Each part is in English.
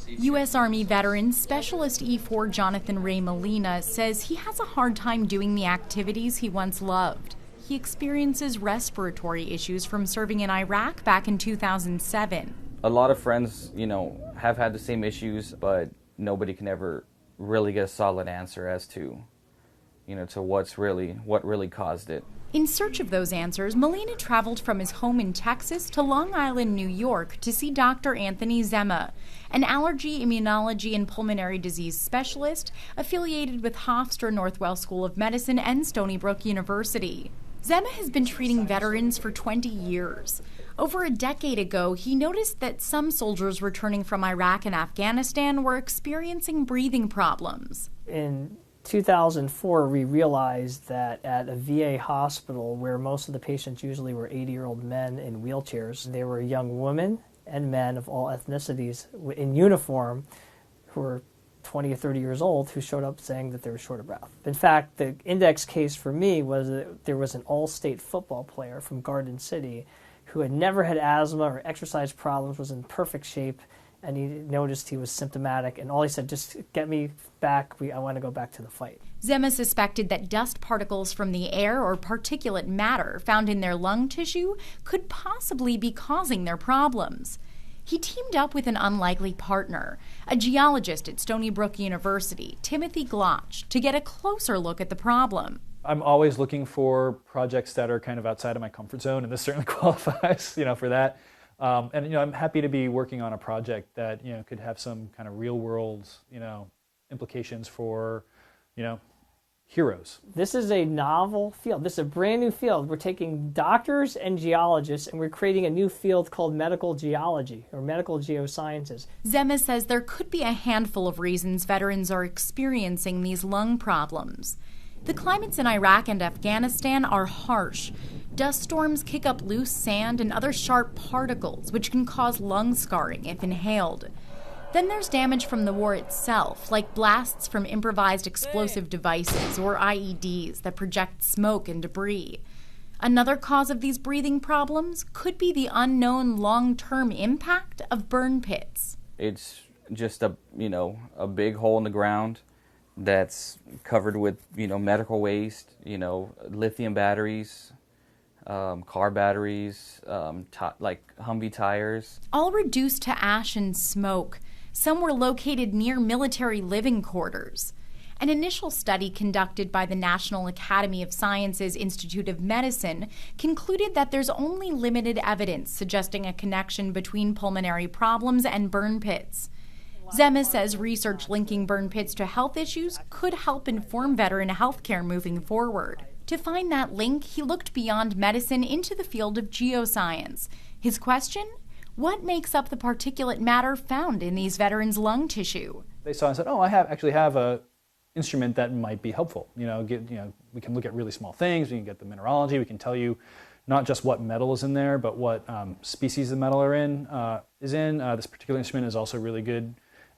U.S. Army veteran Specialist E4 Jonathan Ray Molina says he has a hard time doing the activities he once loved. He experiences respiratory issues from serving in Iraq back in 2007. A lot of friends, have had the same issues, but nobody can ever really get a solid answer as to, to what really caused it. In search of those answers, Molina traveled from his home in Texas to Long Island, New York to see Dr. Anthony Zema, an allergy, immunology, and pulmonary disease specialist affiliated with Hofstra Northwell School of Medicine and Stony Brook University. Zema has been treating veterans for 20 years. Over a decade ago, he noticed that some soldiers returning from Iraq and Afghanistan were experiencing breathing problems. In 2004, we realized that at a VA hospital where most of the patients usually were 80-year-old men in wheelchairs, there were young women and men of all ethnicities in uniform who were 20 or 30 years old who showed up saying that they were short of breath. In fact, the index case for me was that there was an all-state football player from Garden City who had never had asthma or exercise problems, was in perfect shape, and he noticed he was symptomatic, and all he said, just get me back, I want to go back to the fight. Zema suspected that dust particles from the air or particulate matter found in their lung tissue could possibly be causing their problems. He teamed up with an unlikely partner, a geologist at Stony Brook University, Timothy Glotch, to get a closer look at the problem. I'm always looking for projects that are kind of outside of my comfort zone, and this certainly qualifies, for that. And I'm happy to be working on a project that could have some kind of real world implications for heroes. This is a novel field. This is a brand new field. We're taking doctors and geologists and we're creating a new field called medical geology or medical geosciences. Zema says there could be a handful of reasons veterans are experiencing these lung problems. The climates in Iraq and Afghanistan are harsh. Dust storms kick up loose sand and other sharp particles, which can cause lung scarring if inhaled. Then there's damage from the war itself, like blasts from improvised explosive devices or IEDs that project smoke and debris. Another cause of these breathing problems could be the unknown long-term impact of burn pits. It's just a big hole in the ground that's covered with, medical waste, lithium batteries, car batteries, like Humvee tires. All reduced to ash and smoke. Some were located near military living quarters. An initial study conducted by the National Academy of Sciences Institute of Medicine concluded that there's only limited evidence suggesting a connection between pulmonary problems and burn pits. Zema says research linking burn pits to health issues could help inform veteran health care moving forward. To find that link, he looked beyond medicine into the field of geoscience. His question? What makes up the particulate matter found in these veterans' lung tissue? They saw and said, I actually have a instrument that might be helpful. We can look at really small things, we can get the mineralogy, we can tell you not just what metal is in there, but what species of metal is in. This particular instrument is also really good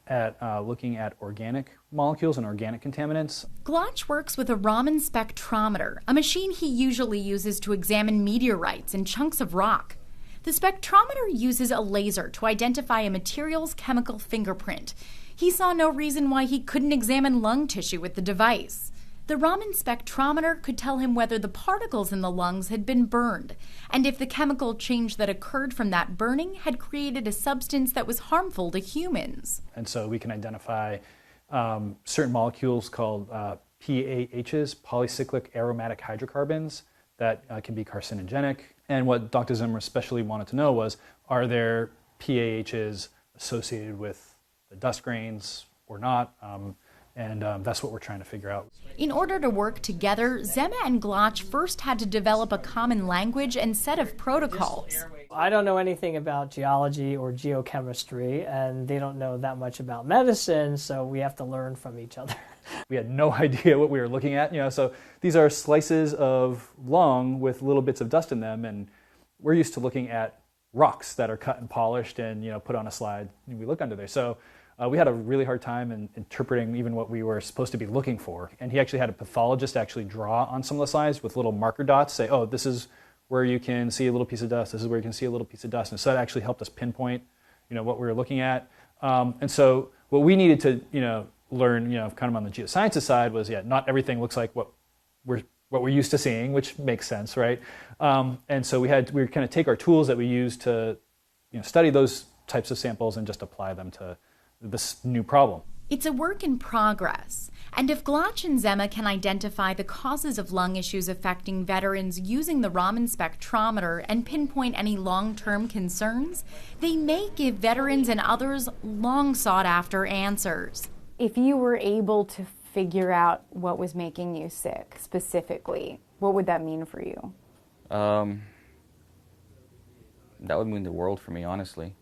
at looking at organic molecules and organic contaminants. Glotch works with a Raman spectrometer, a machine he usually uses to examine meteorites and chunks of rock. The spectrometer uses a laser to identify a material's chemical fingerprint. He saw no reason why he couldn't examine lung tissue with the device. The Raman spectrometer could tell him whether the particles in the lungs had been burned, and if the chemical change that occurred from that burning had created a substance that was harmful to humans. And so we can identify certain molecules called PAHs, polycyclic aromatic hydrocarbons, that can be carcinogenic. And what Dr. Zimmer especially wanted to know was, are there PAHs associated with the dust grains or not? And that's what we're trying to figure out. In order to work together, Zema and Glotch first had to develop a common language and set of protocols. I don't know anything about geology or geochemistry, and they don't know that much about medicine, so we have to learn from each other. We had no idea what we were looking at, so these are slices of lung with little bits of dust in them, and we're used to looking at rocks that are cut and polished and put on a slide, and we look under there. So we had a really hard time in interpreting even what we were supposed to be looking for. And he actually had a pathologist actually draw on some of the slides with little marker dots, say, this is where you can see a little piece of dust, this is where you can see a little piece of dust. And so that actually helped us pinpoint, what we were looking at. And so what we needed to, learn, kind of on the geosciences side was, not everything looks like what we're used to seeing, which makes sense, right? And so we were kind of take our tools that we use to, study those types of samples and just apply them to this new problem. It's a work in progress, and if Glotch and Zema can identify the causes of lung issues affecting veterans using the Raman spectrometer and pinpoint any long-term concerns, they may give veterans and others long sought-after answers. If you were able to figure out what was making you sick specifically, what would that mean for you? That would mean the world for me, honestly.